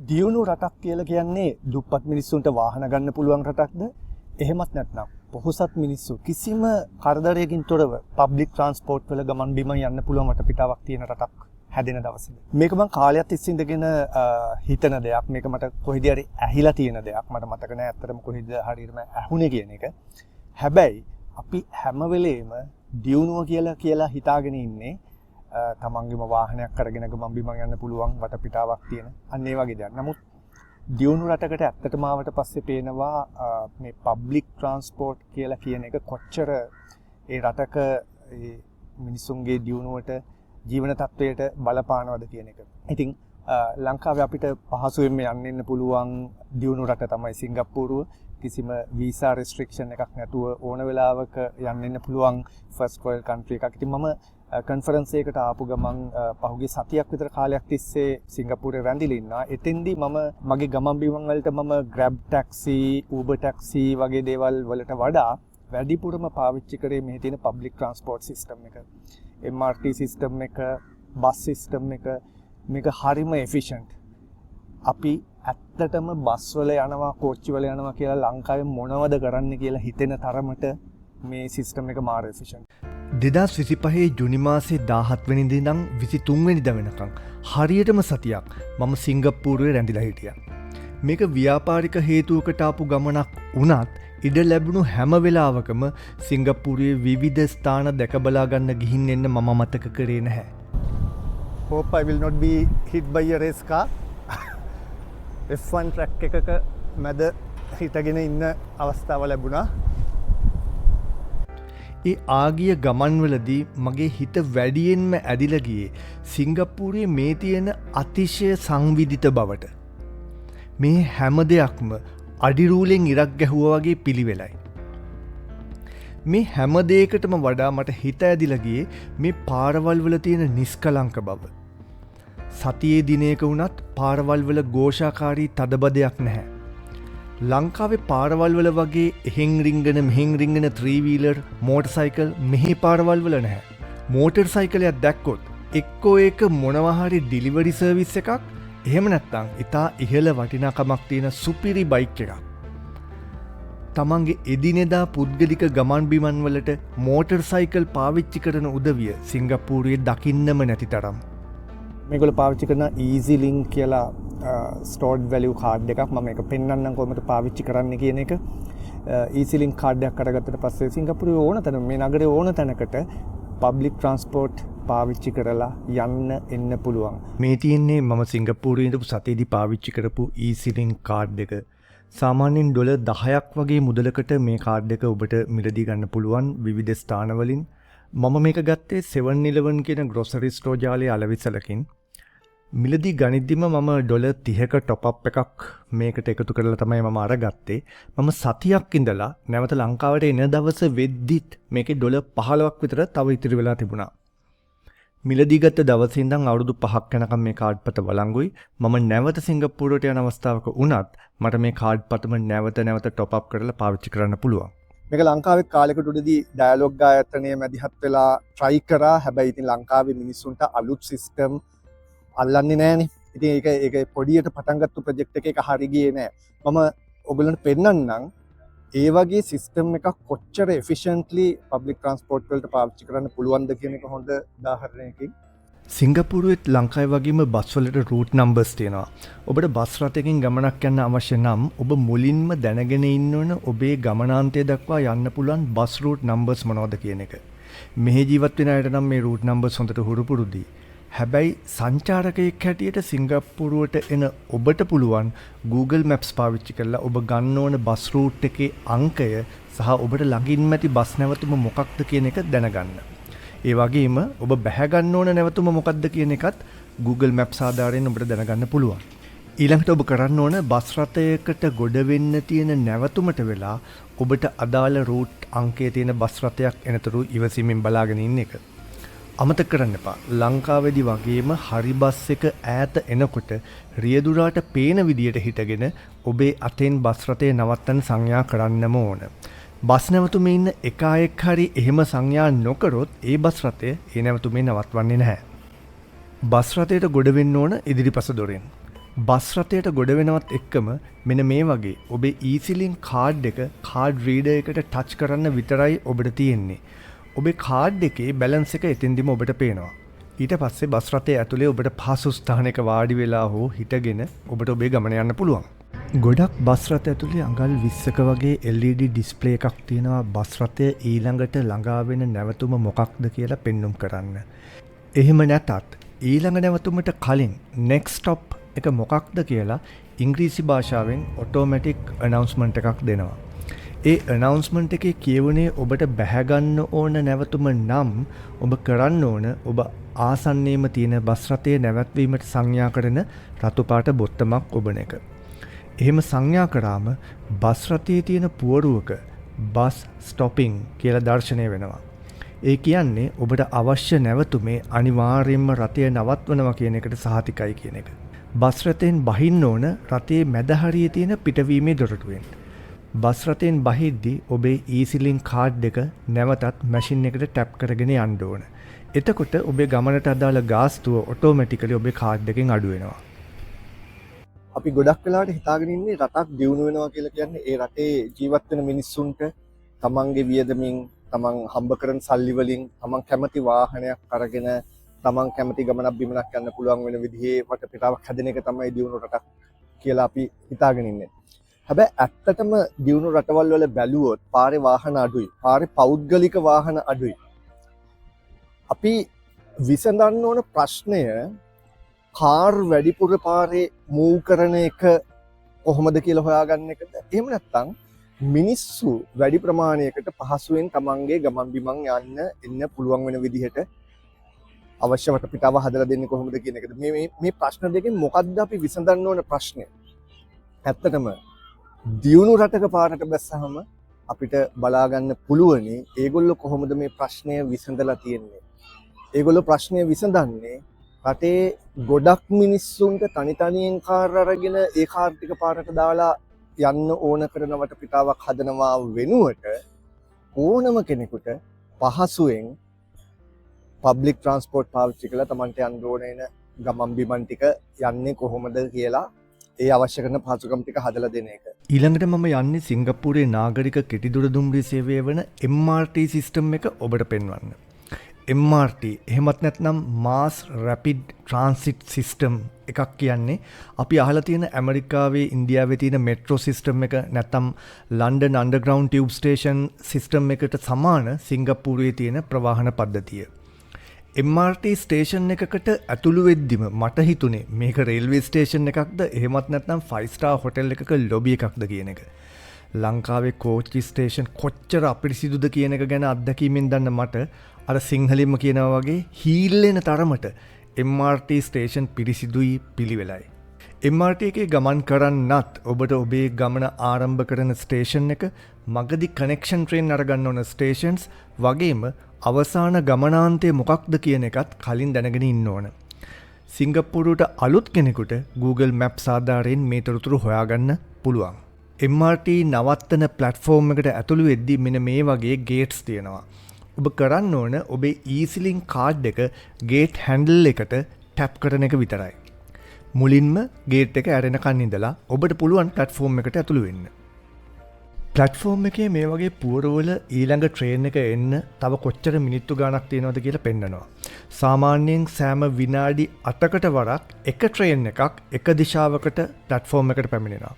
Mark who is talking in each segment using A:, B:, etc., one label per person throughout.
A: දියුණු රටක් කියලා කියන්නේ දුප්පත් මිනිස්සුන්ට වාහන ගන්න පුළුවන් රටක්ද? එහෙමත් නැත්නම් පොහොසත් මිනිස්සු කිසිම කරදරයකින් තොරව පබ්ලික් ට්‍රාන්ස්පෝර්ට් වල ගමන් බිමන් යන්න පුළුවන් වටපිටාවක් තියෙන රටක් හැදෙන දවසේද? මේක මම කාලයක් තිස්සේ ඉඳගෙන හිතන දෙයක්. මේක මට කොහෙද හරි ඇහිලා තියෙන දෙයක්. මට මතක නෑ ඇත්තටම කොහෙද හරියටම ඇහුනේ කියන එක. හැබැයි අපි හැම වෙලේම දියුණුව කියලා හිතාගෙන ඉන්නේ තමන්ගේම වාහනයක් අරගෙන ගමන් බිමන් යන්න පුළුවන් වටපිටාවක් තියෙන අන්න ඒ වගේ දෙයක්. නමුත් දියුණු රටකට ඇත්තටම ආවට පස්සේ පේනවා මේ පබ්ලික් ට්‍රාන්ස්පෝර්ට් කියලා කියන එක කොච්චර ඒ රටක ඒ මිනිසුන්ගේ දියුණුවට ජීවන තත්ත්වයට බලපානවද කියන එක. ඉතින් ලංකාවේ අපිට පහසුවෙන්ම යන්න එන්න පුළුවන් දියුණු රට තමයි සිංගප්පූරුව. කිසිම වීසා රෙස්ට්‍රික්ෂන් එකක් නැතුව ඕන වෙලාවක යන්න එන්න පුළුවන් ෆස්ට් වර්ල්ඩ් කන්ට්‍රි එකක්. ඉතින් මම කන්ෆරන්ස් එකකට ආපු ගමන් පහුගිය සතියක් විතර කාලයක් තිස්සේ සිංගප්පූරුවේ රැඳිලා ඉන්නවා. එතෙන්දී මම මගේ ගමන් බිමන් වලට මම Grab taxi, Uber taxi වගේ දේවල් වලට වඩා වැඩිපුරම පාවිච්චි කරේ මෙහි තියෙන public transport system එක. MRT system එක, bus system එක මේක හරිම efficient. අපි ඇත්තටම බස් වල යනවා, කෝච්චි වල යනවා කියලා ලංකාවේ මොනවද කරන්න කියලා හිතෙන තරමට මේ සිස්ටම් එක මාර efficient.
B: 2025 ජුනි මාසේ 17 වෙනිදා ඉඳන් 23 වෙනිදා වෙනකම් හරියටම සතියක් මම සිංගප්පූරුවේ රැඳිලා හිටියා. මේක ව්‍යාපාරික හේතුවකට ආපු ගමනක් වුණත් ඉඩ ලැබුණු හැම වෙලාවකම සිංගප්පූරුවේ විවිධ ස්ථාන දැක බලා ගන්න ගිහින් එන්න මම මතක කරේ නැහැ.
A: Hope I will not be hit by a race car. F1 track එකක මැද හිටගෙන ඉන්න අවස්ථාව ලැබුණා.
B: ඒ ආගිය ගමන්වලදී මගේ හිත වැඩියෙන්ම ඇදිලා ගියේ සිංගප්පූරුවේ මේ තියෙන අතිශය සංවිධිත බවට. මේ හැම දෙයක්ම අඩිරූලෙන් ඉරක් ගැහුවා වගේ පිළිවෙලයි. මේ හැම දෙයකටම වඩා මට හිත ඇදිලා ගියේ මේ පාරවල් වල තියෙන නිස්කලංක බව. සතියේ දිනයක වුණත් පාරවල් වල ഘോഷාකාරී තදබදයක් නැහැ. ලංකාවේ පාරවල් වල වගේ එහෙන් රිංගන මෙහෙන් රිංගන 3-wheeler මෝටර් මෙහි පාරවල් වල නැහැ. මෝටර් සයිකලයක් දැක්කොත් එක්කෝ ඒක මොනවා හරි ඩිලිවරි සර්විස් එකක්, එහෙම නැත්නම් ඉතා ඉහළ වටිනාකමක් තියෙන සුපිරි බයික් එකක්. තමන්ගේ එදිනෙදා පුද්ගලික ගමන් බිමන් වලට මෝටර් සයිකල් පාවිච්චි කරන උදවිය සිංගප්පූරුවේ දකින්නම නැති තරම්.
A: මේගොල්ලෝ පාවිච්චි කරන easy link කියලා stored value card එකක්. මම මේක පෙන්වන්නම් කොහොමද පාවිච්චි කරන්න කියන එක. easy link card එකක් අරගත්තට පස්සේ සිංගප්පූරුවේ ඕන තැන මේ නගරේ ඕන තැනකට public transport පාවිච්චි කරලා යන්න එන්න පුළුවන්.
B: මේ තියෙන්නේ මම සිංගප්පූරුවේ ඉඳපු සතියේදී පාවිච්චි කරපු easy link card එක. සාමාන්‍යයෙන් $10ක් වගේ මුදලකට මේ කාඩ් එක ඔබට මිලදී ගන්න පුළුවන් විවිධ ස්ථානවලින්. මම මේක ගත්තේ 7-Eleven කියන ග්‍රොසරි ස්ටෝර් ජාලයේ අලවිසලකින්. මිලදී ගනිද්දිම මම $30ක টොප් අප් එකක් මේකට එකතු කරලා තමයි මම අරගත්තේ. මම සතියක් ඉඳලා නැවත ලංකාවට එන දවස වෙද්දිත් මේකේ $15ක් විතර තව ඉතිරි වෙලා තිබුණා. මිලදී ගත්ත දවසේ ඉඳන් අවුරුදු 5ක් යනකම් මේ කාඩ් පත වළංගුයි. මම නැවත සිංගප්පූරුවට යන අවස්ථාවක වුණත් මට මේ කාඩ් පතම නැවත টොප් අප් කරලා පාවිච්චි කරන්න පුළුවන්.
A: මේක ලංකාවේ කාලෙකට උඩදී ඩයලොග් ආයතනයේ මැදිහත් වෙලා try කරා. හැබැයි ඉතින් ලංකාවේ මිනිස්සුන්ට අලුත් සිස්ටම් අල්ලන්නේ නැහනේ. ඉතින් ඒක පොඩියට පටන් ගත්ත ප්‍රොජෙක්ට් එකක හරි ගියේ නැහැ. මම ඔයගොල්ලන්ට පෙන්නන්නම් ඒ වගේ සිස්ටම් එකක් කොච්චර efficiently public transport වලට පාවිච්චි කරන්න පුළුවන්ද කියන එක හොඳ උදාහරණයකින්.
B: සිංගප්පූරුවෙත් ලංකාවේ වගේම බස් වලට රූට් නම්බර්ස් තියෙනවා. ඔබට බස් රථයකින් ගමනක් යන්න අවශ්‍ය නම් ඔබ මුලින්ම දැනගෙන ඉන්න ඕන ඔබේ ගමනාන්තය දක්වා යන්න පුළුවන් බස් රූට් නම්බර්ස් මොනවද කියන එක. මෙහි ජීවත් වෙන අයට නම් මේ රූට් නම්බර්ස් හොඳට හුරු පුරුදුයි. හැබැයි සංචාරකයෙක් හැටියට සිංගප්පූරුවට එන ඔබට පුළුවන් Google Maps පාවිච්චි කරලා ඔබ ගන්න ඕන බස් රූට් එකේ අංකය සහ ඔබට ළඟින්ම ඇති බස් නැවතුම මොකක්ද කියන එක දැනගන්න. ඒ වගේම ඔබ බැහැ ගන්න ඕන නැවතුම මොකක්ද කියන එකත් Google Maps ආධාරයෙන් ඔබට දැනගන්න පුළුවන්. ඊළඟට ඔබ කරන්න ඕන බස් රථයකට ගොඩ වෙන්න තියෙන නැවතුමට වෙලා ඔබට අදාළ රූට් අංකයේ තියෙන බස් රථයක් එනතුරු ඉවසීමෙන් බලාගෙන ඉන්න එක. අමතක කරන්න එපා. ලංකාවේදී වගේම හරි බස් එක ඈත එනකොට රියදුරාට පේන විදියට හිටගෙන ඔබේ අතෙන් බස් රථය නවත්තන්න සංඥා කරන්නම ඕන. බස් නැවතුමේ ඉන්න එක අයෙක් හරි එහෙම සංඥා නොකරොත් ඒ බස් රථය ඒ නැවතුමේ නවත්වන්නේ නැහැ. බස් රථයට ගොඩ වෙන්න ඕන ඉදිරිපස දොරෙන්. බස් රථයට ගොඩ වෙනවත් එක්කම මෙන්න මේ වගේ ඔබේ EasyLink කාඩ් එක කාඩ් රීඩර් එකට ටච් කරන්න විතරයි ඔබට තියෙන්නේ. ඔබේ කාඩ් එකේ බැලන්ස් එක එතෙන්දිම ඔබට පේනවා. ඊට පස්සේ බස් රථයේ ඇතුලේ ඔබට පහසු ස්ථානයක වාඩි වෙලා හෝ හිටගෙන ඔබට ඔබේ ගමන යන්න පුළුවන්. ගොඩක් බස් රථ ඇතුලේ අඟල් 20ක වගේ LED ඩිස්ප්ලේ එකක් තියෙනවා බස් රථය ඊළඟට ළඟා වෙන නැවතුම මොකක්ද කියලා පෙන්눔 කරන්න. එහෙම නැතත් ඊළඟ නැවතුමට කලින් next stop එක මොකක්ද කියලා ඉංග්‍රීසි භාෂාවෙන් ඔටෝමැටික් අනවුන්ස්මන්ට් එකක් දෙනවා. ඒ අනවුන්ස්මන්ට් එකේ කියවුනේ ඔබට බැහැ ගන්න ඕන නැවතුම නම් ඔබ කරන්න ඕන ඔබ ආසන්නයේම තියෙන බස් රථයේ නැවැත්වීමට සංඥා කරන රතු පාට බොත්තමක් ඔබන එක. එහෙම සංඥා කරාම බස් රථයේ තියෙන පුවරුවක බස් ස්ටොපින් කියලා දර්ශනය වෙනවා. ඒ කියන්නේ ඔබට අවශ්‍ය නැවතුමේ අනිවාර්යයෙන්ම රථය නවත්වනවා කියන එකට සහතිකයි කියන එක. බස් රථයෙන් බහින්න ඕන රථයේ මැද හරියේ තියෙන පිටවීමේ දොරටුවෙන්. බස් රථයෙන් බහිද්දී ඔබේ EasyLink කාඩ් එක නැවතත් මැෂින් එකට ටැප් කරගෙන යන්න ඕන. එතකොට ඔබේ ගමනට අදාළ ගාස්තුව ඔටෝමැටිකලි ඔබේ කාඩ් එකෙන් අඩු වෙනවා.
A: අපි ගොඩක් වෙලාවට හිතාගෙන ඉන්නේ රටක් දියුණු වෙනවා කියලා කියන්නේ ඒ රටේ ජීවත් වෙන මිනිස්සුන්ට තමන්ගේ වියදමින් තමන් හම්බ කරන සල්ලි වලින් තමන් කැමති වාහනයක් අරගෙන තමන් කැමති ගමනක් බිමනක් යන්න පුළුවන් වෙන විදිහේ වටපිටාවක් හැදෙන එක තමයි දියුණු රටක් කියලා අපි හිතාගෙන ඉන්නේ. හැබැයි ඇත්තටම දියුණු රටවල් වල බැලුවොත් පාරේ වාහන අඩුයි. පාරේ පෞද්ගලික වාහන අඩුයි. අපි විසඳන්න ඕන ප්‍රශ්නය කාර් වැඩිපුර පාරේ මූව් කරන එක කොහොමද කියලා හොයාගන්න එකද? එහෙම නැත්නම් මිනිස්සු වැඩි ප්‍රමාණයකට පහසුවෙන් තමන්ගේ ගමන් බිමන් යන්න එන්න පුළුවන් වෙන විදිහට අවශ්‍ය වටපිටාව හදලා දෙන්නේ කොහොමද කියන එකද? මේ ප්‍රශ්න දෙකෙන් මොකද්ද අපි විසඳන්න ඕන ප්‍රශ්නේ? ඇත්තටම දියුණු රටක පාරට බැස්සහම අපිට බලා ගන්න පුළුවනි ඒගොල්ලෝ කොහොමද මේ ප්‍රශ්නය විසඳලා තියෙන්නේ. ඒගොල්ලෝ ප්‍රශ්නය විසඳන්නේ රටේ ගොඩක් මිනිස්සුන්ට තනි තනියෙන් කාර් අරගෙන ඒ කාර් ටික පාරට දාලා යන්න ඕන කරන වටපිටාවක් හදනවා වෙනුවට ඕනම කෙනෙකුට පහසුවෙන් පබ්ලික් ට්‍රාන්ස්පෝර්ට් පාවිච්චි කරලා Tamante යන්න ඕන එන ගමන් බිමන් ටික යන්නේ කොහොමද කියලා ඒ අවශ්‍ය කරන පහසුකම් ටික හදලා දෙන එක.
B: ඊළඟට මම යන්නේ සිංගප්පූරේ නාගරික කෙටිදුර දුම්රිය සේවය වන MRT සිස්ටම් එක ඔබට පෙන්වන්න. MRT එහෙමත් නැත්නම් Mass Rapid Transit System එකක් කියන්නේ අපි අහලා තියෙන ඇමරිකාවේ ඉන්දියාවේ තියෙන මෙට්‍රෝ සිස්ටම් එක නැත්නම් London underground tube station system එකට සමාන සිංගප්පූරුවේ තියෙන ප්‍රවාහන පද්ධතිය. MRT ස්ටේෂන් එකකට ඇතුළු වෙද්දිම මට හිතුනේ මේක රේල්වේ ස්ටේෂන් එකක්ද එහෙමත් නැත්නම් 5 star හොටෙල් එකක ලොබි එකක්ද කියන එක. ලංකාවේ කෝච්චි ස්ටේෂන් කොච්චර අපිරිසිදුද කියන එක ගැන අත්දැකීමෙන් දන්න මට අර සිංහලෙන්ම කියනවා වගේ හීල්ලෙන තරමට MRT ස්ටේෂන් පිරිසිදුයි පිළිවෙලයි. MRT එකේ ගමන් කරන්නත් ඔබට ඔබේ ගමන ආරම්භ කරන ස්ටේෂන් එක මගදී කනෙක්ෂන් ට්‍රේන් අරගන්න ඕන ස්ටේෂන්ස් වගේම අවසාන ගමනාන්තය මොකක්ද කියන එකත් කලින් දැනගෙන ඉන්න ඕන. සිංගප්පූරුවට අලුත් කෙනෙකුට Google Maps ආධාරයෙන් මේ තොරතුරු හොයාගන්න පුළුවන්. MRT නවත්තන ප්ලැට්ෆෝම් එකට ඇතුළු වෙද්දී මෙන්න මේ වගේ ගේට්ස් තියෙනවා. ඔබ කරන්න ඕන ඔබේ EasyLink කාඩ් එක ගේට් හැන්ඩල් එකට ටැප් කරන එක විතරයි. මුලින්ම ගේට් එක ඇරෙනකන් ඉඳලා ඔබට පුළුවන් ප්ලැට්ෆෝම් එකට ඇතුළු වෙන්න. ප්ලැට්ෆෝම් එකේ මේ වගේ පුවරවල ඊළඟ ට්‍රේන් එක එන්න තව කොච්චර මිනිත්තු ගාණක් තියෙනවද කියලා පෙන්නනවා. සාමාන්‍යයෙන් සෑම විනාඩි 8කට වරක් එක ට්‍රේන් එකක් එක දිශාවකට ප්ලැට්ෆෝම් එකට පැමිණෙනවා.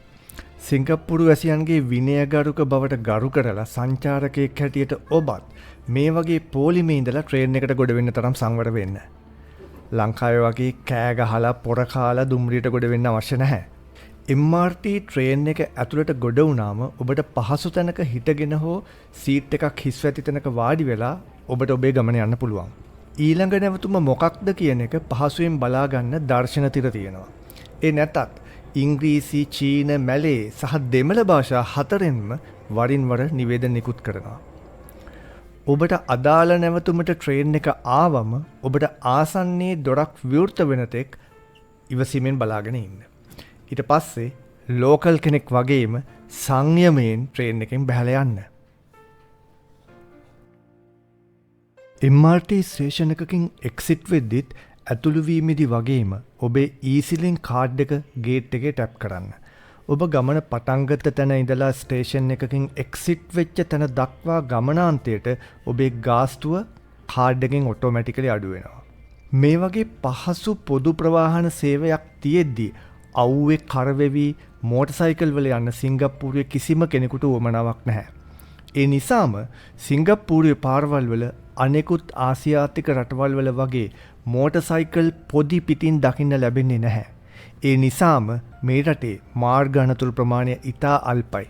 B: සිංගප්පූරු වැසියන්ගේ විනයගරුක බවට ගරු කරලා සංචාරකයෙක් හැටියට ඔබත් මේ වගේ පොලිමේ ඉඳලා ට්‍රේන් එකට ගොඩ වෙන්න තරම් සංවර වෙන්න. ලංකාවේ වගේ කෑ ගහලා පොර කාලා දුම්රියට ගොඩ වෙන්න අවශ්‍ය නැහැ. MRT ට්‍රේන් එක ඇතුළට ගොඩ වුණාම ඔබට පහසු තැනක හිටගෙන හෝ සීට් එකක් හිස් වැති තැනක වාඩි වෙලා ඔබට ඔබේ ගමන යන්න පුළුවන්. ඊළඟ නැවතුම මොකක්ද කියන එක පහසුවෙන් බලා ගන්න දර්ශන තිර තියෙනවා. ඒ නැතත් ඉංග්‍රීසි, චීන, මැලේ සහ දෙමළ භාෂා හතරෙන්ම වරින් වර නිවේදන නිකුත් කරනවා. ඔබට අදාළ නැවතුමට ට්‍රේන් එක ආවම ඔබට ආසන්නයේ දොරක් විවෘත වෙන තෙක් ඉවසීමෙන් බලාගෙන ඉන්න. ඊට පස්සේ ලෝකල් කෙනෙක් වගේම සංයමයෙන් ට්‍රේන් එකෙන් බැහැලා යන්න. MRT ස්ටේෂන් එකකින් එක්සිට් වෙද්දිත් ඇතුළුවීමේදී වගේම ඔබේ ඊසිලින් කාඩ් එක ගේට් එකේ ටැප් කරන්න. ඔබ ගමන පටන්ගත තැන ඉඳලා ස්ටේෂන් එකකින් එක්සිට් වෙච්ච තැන දක්වා ගමනාන්තයට ඔබේ ගාස්තුව කාඩ් එකෙන් ඔටෝමැටිකලි අඩු වෙනවා. මේ වගේ පහසු පොදු ප්‍රවාහන සේවයක් තියෙද්දි අවුවේ කරවෙවි මෝටර්සයිකල් වල යන්න සිංගප්පූරුවේ කිසිම කෙනෙකුට උවමනාවක් නැහැ. ඒ නිසාම සිංගප්පූරුවේ පාරවල් වල අනෙකුත් ආසියාතික රටවල් වල වගේ මෝටර්සයිකල් පොදි පිටින් දකින්න ලැබෙන්නේ නැහැ. ඒ නිසාම මේ රටේ මාර්ග අනතුරු ප්‍රමාණය ඉතා අල්පයි.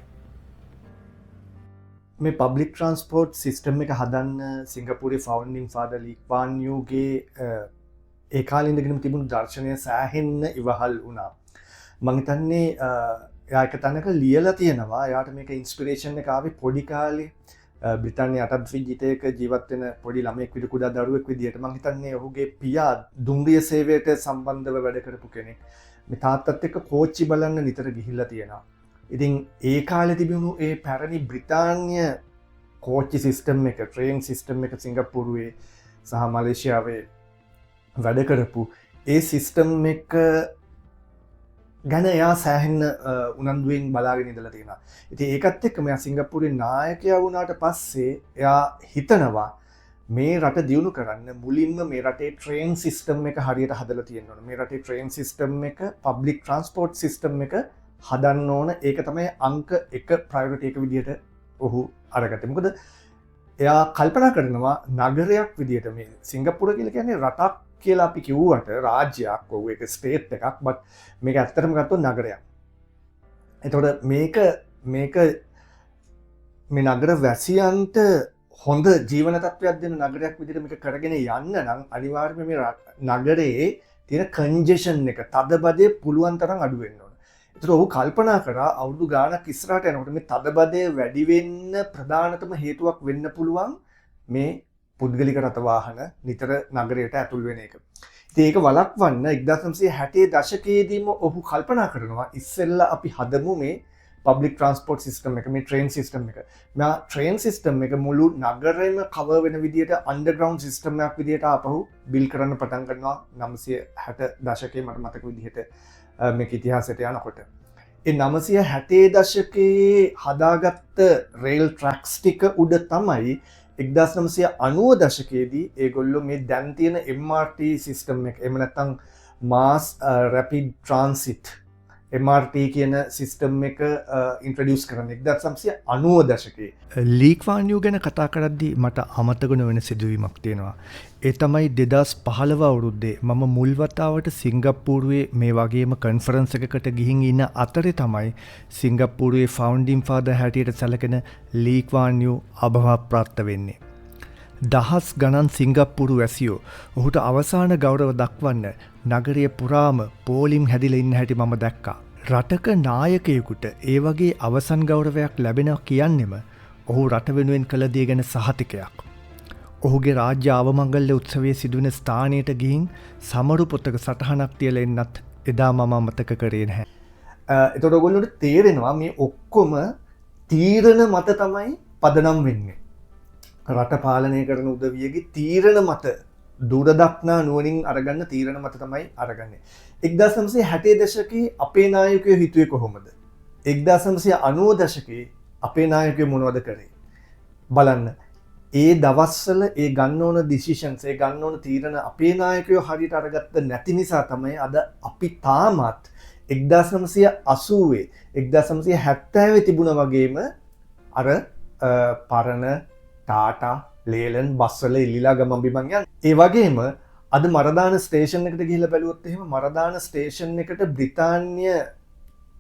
B: මේ පබ්ලික් ට්‍රන්ස්පෝර්ට් සිස්ටම් එක හදන්න සිංගප්පූරුවේ ෆවුන්ඩින් ෆාදර් ලී ක්වාන් යූගේ ඒ කාලේ ඉඳගෙන තිබුණු දර්ශනය සෑහෙන්න ඉවහල් වුණා. මං හිතන්නේ එයා එක තැනක ලියලා තියෙනවා. එයාට මේක ඉන්ස්පිරේෂන් එක ආවේ පොඩි කාලේ බ්‍රිතාන්‍ය අටත් විජිතයක ජීවත් වෙන පොඩි ළමයෙක් විදිහට කුඩා දරුවෙක් විදිහට මං හිතන්නේ ඔහුගේ පියා දුම්රිය සේවයට සම්බන්ධව වැඩ කරපු කෙනෙක්. මේ තාත්තත් එක්ක කෝච්චි බලන්න නිතර ගිහිල්ලා තියෙනවා. ඉතින් ඒ කාලේ තිබුණු ඒ පැරණි බ්‍රිතාන්‍ය කෝච්චි සිස්ටම් එක, ට්‍රේන් සිස්ටම් එක සිංගප්පූරුවේ සහ මලේසියාවේ වැඩ කරපු ඒ සිස්ටම් එක ගැන එයා සෑහෙන්න උනන්දුවෙන් බලාගෙන ඉඳලා තියෙනවා. ඉතින් ඒකත් එක්ක මෙයා සිංගප්පූරුවේ නායකයා වුණාට පස්සේ එයා හිතනවා මේ රට දියුණු කරන්න මුලින්ම මේ රටේ ට්‍රේන් සිස්ටම් එක හරියට හදලා තියෙන්න ඕන. මේ රටේ ට්‍රේන් සිස්ටම් එක, පබ්ලික් ට්‍රාන්ස්පෝර්ට් සිස්ටම් එක හදන්න ඕන. ඒක තමයි අංක 1 ප්‍රයොරිටි එක විදිහට ඔහු අරගත්තේ. මොකද එයා කල්පනා කරනවා නගරයක් විදිහට මේ සිංගප්පූර කියලා කියන්නේ රටක් කියලා අපි කිව්වට රාජ්‍යයක්, ඔව් ඒක ස්ටේට් එකක්, බට් මේක ඇත්තටම ගත්තොත් නගරයක්. එතකොට මේක මේ නගර වැසියන්ට හොඳ ජීවන තත්ත්වයක් දෙන නගරයක් විදිහට මේක කරගෙන යන්න නම් අනිවාර්යයෙන්ම මේ නගරයේ තියෙන කන්ජෙෂන් එක, තදබදය පුළුවන් තරම් අඩු වෙන්න ඕන. ඒතර ඔහු කල්පනා කරා අවුරුදු ගාණක් ඉස්සරහට යනකොට මේ තදබදය වැඩි වෙන්න ප්‍රධානතම හේතුවක් වෙන්න පුළුවන් මේ පුද්ගලික රථ වාහන නිතර නගරයට ඇතුල් වෙන එක. ඉතින් ඒක වළක්වන්න 1960 දශකයේදීම ඔහු කල්පනා කරනවා ඉස්සෙල්ලා අපි හදමු මේ පබ්ලික් ට්‍රන්ස්පෝර්ට් සිස්ටම් එක, මේ ට්‍රේන් සිස්ටම් එක. මේ ට්‍රේන් සිස්ටම් එක මුළු නගරෙම කවර් වෙන විදිහට අන්ඩර්ග්‍රවුන්ඩ් සිස්ටම් එකක් විදිහට ආපහු බිල් කරන්න පටන් ගන්නවා 960 දශකයේ මට මතක විදිහට මේක ඉතිහාසයට යනකොට. ඒ 960 දශකයේ හදාගත්ත රේල් ට්‍රැක්ස් ටික උඩ තමයි 1990 දශකයේදී ඒගොල්ලෝ මේ දැන් තියෙන MRT සිස්ටම් එක, එහෙම නැත්නම් මාස් රැපිඩ් ට්‍රාන්සිට් MRT කියන සිස්ටම් එක ඉන්ට්‍රොඩියුස් කරන්නේ 1990 දශකයේ. ලී ක්වාන් යූ ගැන කතා කරද්දී මට අමතක නොවන සිදුවීමක් තියෙනවා. ඒ තමයි 2015 අවුරුද්දේ මම මුල් වතාවට සිංගප්පූරුවේ මේ වගේම කන්ෆරන්ස් එකකට ගිහින් ඉන්න අතරේ තමයි සිංගප්පූරුවේ ෆවුන්ඩින් ෆාදර් හැටියට සැලකෙන ලී ක්වාන් යූ අභවප්‍රාප්ත වෙන්නේ. දහස් ගණන් සිංගප්පූරු වැසියෝ ඔහුට අවසාන ගෞරව දක්වන්න නගරය පුරාම පෝලිම් හැදිලා ඉන්න හැටි මම දැක්කා. රටක නායකයෙකුට ඒ වගේ අවසන් ගෞරවයක් ලැබෙනවා කියන්නෙම ඔහු රට වෙනුවෙන් කළ දේ ගැන සහතිකයක්. ඔහුගේ රාජ්‍ය අවමංගල්‍ය උත්සවයේ සිදුවෙන ස්ථානයට ගිහින් සමරු පොතක සටහනක් තියලා එන්නත් එදා මම අමතක කරේ නැහැ.
A: එතකොට ඔයගොල්ලන්ට තේරෙනවා මේ ඔක්කොම තීරණ මත තමයි පදනම් වෙන්නේ. රට පාලනය කරන උදවියගේ තීරණ මත, දුරදක්නා නුවණින් අරගන්න තීරණ මත තමයි අරගන්නේ. 1960 දශකයේ අපේ නායකයෝ හිතුවේ කොහොමද? 1990 දශකයේ අපේ නායකයෝ මොනවද කරේ? බලන්න. ඒ දවස්වල ඒ ගන්න ඕන ඩිසිෂන්ස්, ඒ ගන්න ඕන තීරණ අපේ නායකයෝ හරියට අරගත්ත නැති නිසා තමයි අද අපි තාමත් 1980 1970 තිබුණා වගේම අර පරණ ටාටා ලේලන් බස්වල ඉල්ලිලා ගමන් බිමන් යන. ඒ වගේම අද මරදාන ස්ටේෂන් එකට ගිහිල්ලා බැලුවොත් එහෙම මරදාන ස්ටේෂන් එකට බ්‍රිතාන්‍ය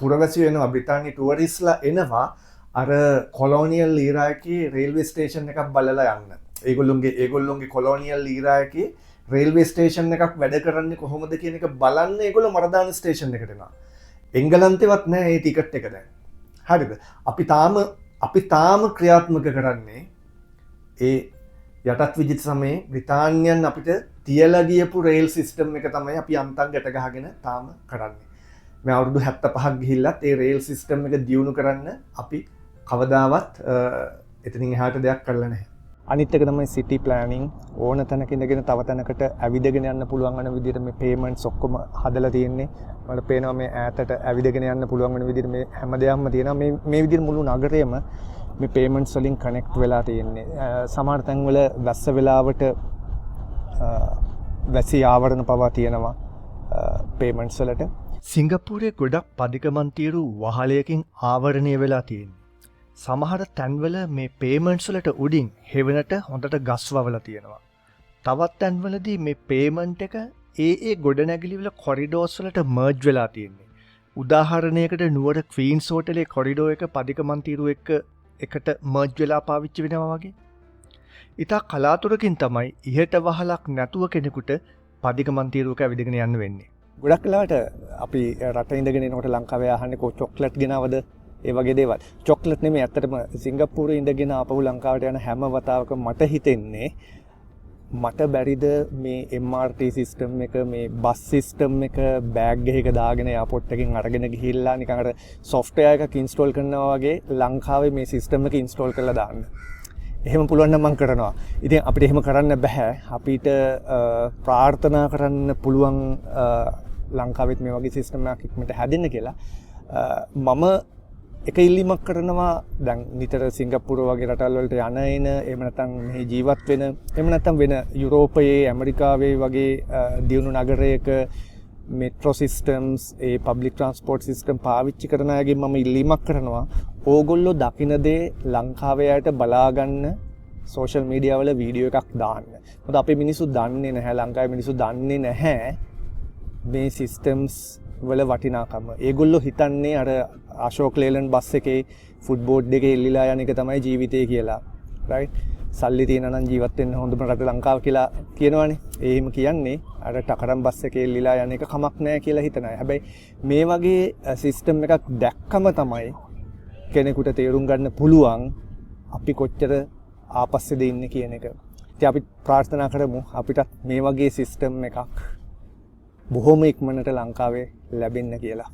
A: පුරවැසියෝ එනවා, බ්‍රිතාන්‍ය ටුවරිස්ලා එනවා අර කොලෝනියල් ඊරා එකේ රේල්වේ ස්ටේෂන් එකක් බලලා යන්න. ඒගොල්ලොන්ගේ කොලෝනියල් ඊරා එකේ රේල්වේ ස්ටේෂන් එකක් වැඩ කරන්නේ කොහොමද කියන එක බලන්න ඒගොල්ලෝ මරදාන ස්ටේෂන් එකට එනවා. එංගලන්තෙවත් නැහැ මේ ටිකට් එක දැන්. හරිද? අපි තාම ක්‍රියාත්මක කරන්නේ ඒ යටත් විජිත සමයේ බ්‍රිතාන්‍යයන් අපිට තියලා ගියපු රේල් සිස්ටම් එක තමයි අපි අන්තම් ගැට ගහගෙන තාම කරන්නේ. මේ අවුරුදු 75ක් ගිහිල්ලත් ඒ රේල් සිස්ටම් එක දියුණු කරන්න අපි කවදාවත් එතනින් එහාට දෙයක් කරලා නැහැ. අනිත් එක තමයි සිටි ප්ලෑනින් ඕන තැනක ඉඳගෙන තව තැනකට ඇවිදගෙන යන්න පුළුවන් වෙන විදිහට මේ පේමන්ට්ස් ඔක්කොම හදලා තියෙන්නේ. මට පේනවා මේ ඈතට ඇවිදගෙන යන්න පුළුවන් වෙන විදිහට මේ හැම දෙයක්ම තියෙනවා. මේ විදිහට මුළු නගරයම මේ පේමන්ට්ස් වලින් කනෙක්ට් වෙලා තියෙන්නේ. සමහර තැන්වල වැස්ස වෙලාවට වැසි ආවරණ පවා තියෙනවා පේමන්ට්ස් වලට.
B: සිංගප්පූරේ ගොඩක් පදිකමන්තීරු වහලයකින් ආවරණය වෙලා තියෙන්නේ. සමහර තැන්වල මේ පේමන්ට්ස් වලට උඩින් හෙවනට හොඳට ගස් වවලා තියෙනවා. තවත් තැන්වලදී මේ පේමන්ට් එක ඒ ගොඩනැගිලි වල කොරිඩෝස් වලට මර්ජ් වෙලා තියෙන්නේ. උදාහරණයකට නුවර ක්වීන්ස් හෝටලේ කොරිඩෝ එක පදිකමන්තීරු එකට මර්ජ් වෙලා පාවිච්චි වෙනවා වගේ. ඉතා කලාතුරකින් තමයි ඉහට වහලක් නැතුව කෙනෙකුට පදිකමන්තීරුවක ඇවිදගෙන යන්න වෙන්නේ.
A: ගොඩක් වෙලාවට අපි රට ඉඳගෙන එනකොට ලංකාවේ අහන්නේ චොක්ලට් ගෙනවද ඒ වගේ දේවල්. චොක්ලට් නෙමෙයි ඇත්තටම සිංගප්පූරේ ඉඳගෙන ආපහු ලංකාවට යන හැම වතාවකම මට හිතෙන්නේ මට බැරිද මේ MRT සිස්ටම් එක මේ බස් සිස්ටම් එක බෑග් එකක දාගෙන එයාපෝට් එකකින් අරගෙන ගිහිල්ලා නිකන් අර සොෆ්ට්වෙයාර් එකක් ඉන්ස්ටෝල් කරනවා වගේ ලංකාවේ මේ සිස්ටම් එක ඉන්ස්ටෝල් කරලා දාන්න. එහෙම පුළුවන් නම් මම කරනවා. ඉතින් අපිට එහෙම කරන්න බෑ. අපිට ප්‍රාර්ථනා කරන්න පුළුවන් ලංකාවෙත් මේ වගේ සිස්ටම් එකක් ඉක්මනට හැදෙන්න කියලා. මම එක ඉල්ලීමක් කරනවා දැන් නිතර සිංගප්පූර වගේ රටවල් වලට යන එන එහෙම නැත්නම් මෙහි ජීවත් වෙන එහෙම නැත්නම් වෙන යුරෝපයේ ඇමරිකාවේ වගේ දියුණු නගරයක මෙට්‍රෝ සිස්ටම්ස් ඒ පබ්ලික් ට්‍රාන්ස්පෝර්ට් සිස්ටම් පාවිච්චි කරන අයගෙන් මම ඉල්ලීමක් කරනවා ඕගොල්ලෝ දකින දේ ලංකාවේ අයට බලා ගන්න සෝෂල් මීඩියා වල වීඩියෝ එකක් දාන්න. මොකද අපේ මිනිස්සු දන්නේ නැහැ ලංකාවේ මිනිස්සු දන්නේ නැහැ මේ සිස්ටම්ස් වල වටිනාකම. ඒගොල්ලෝ හිතන්නේ අර අශෝක් ලේලන්ඩ් බස් එකේ ෆුට්බෝඩ් එකේ එල්ලිලා යන එක තමයි ජීවිතය කියලා. රයිට්? සල්ලි තියෙනවා නම් ජීවත් වෙන්න හොඳම රට ලංකාව කියලා කියනවනේ. ඒ එහෙම කියන්නේ අර ටකරම් බස් එකේ එල්ලිලා යන එක කමක් නැහැ කියලා හිතන අය. හැබැයි මේ වගේ සිස්ටම් එකක් දැක්කම තමයි කෙනෙකුට තේරුම් ගන්න පුළුවන් අපි කොච්චර ආපස්සේද ඉන්නේ කියන එක. ඉතින් අපි ප්‍රාර්ථනා කරමු අපිටත් මේ වගේ සිස්ටම් එකක් බොහොම ඉක්මනට ලංකාවේ ලැබෙන්න කියලා.